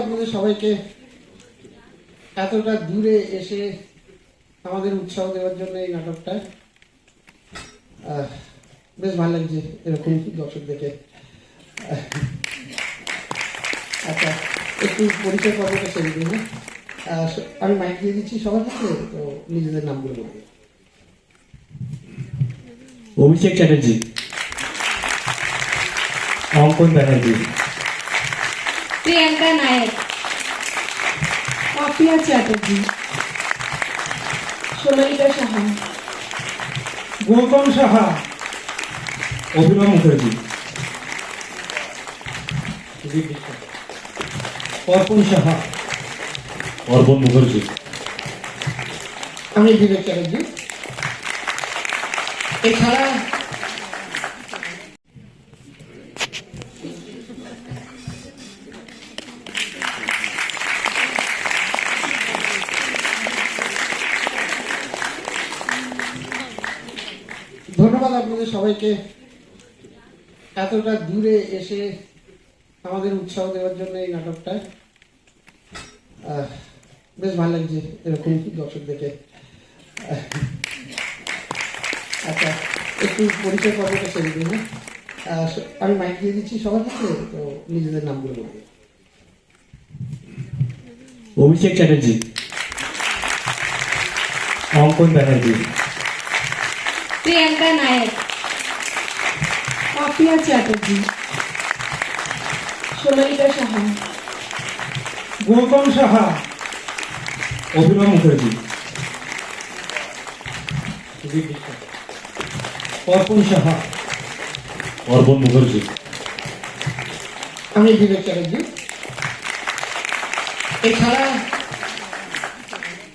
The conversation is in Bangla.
আপনাদের সবাইকে এতটা দূরে এসে আমাদের উৎসাহ দেওয়ার জন্য এই নাটকটা। বেশ ভালো লাগছে এরকম দর্শক দেখে। আচ্ছা, একটু পরিচয় পর্বটা সেরে দিন না। আমি মাইক দিয়ে দিচ্ছি সবার কাছে, তো নিজেদের নামগুলো বলবো। অভিষেক চ্যাটার্জি, অঙ্কন ব্যানার্জি, প্রিয়াঙ্কা নায়ক, পাপিয়া চ্যাটার্জি, সোনালিকা সাহা, গৌতম সাহা, অভিনব মুখার্জি, অর্পণ সাহা, অর্পণ মুখার্জি, আমি বিবেক চ্যাটার্জি। এছাড়া ধন্যবাদ আপনাদের সবাইকে এতটা দূরে এসে আমাদের উৎসাহ দেওয়ার জন্য এই নাটকটা। বেশ ভালো লাগছে এরকম দর্শক দেখে। আচ্ছা, একটু পরিচয় পর্বটা সেরে দিন না। আমি মাইক দিয়ে দিচ্ছি সবার কাছে, তো নিজেদের নামগুলো বলবো। অভিষেক চ্যাটার্জি, অঙ্কন ব্যানার্জি, প্রিয়াঙ্কা নায়ক, পাপিয়া চ্যাটার্জি, সোনালিকা সাহা, গৌতম সাহা, অভিনব মুখার্জি, অর্পণ সাহা, অর্পণ মুখার্জি, আমি বিবেক চ্যাটার্জি। এছাড়া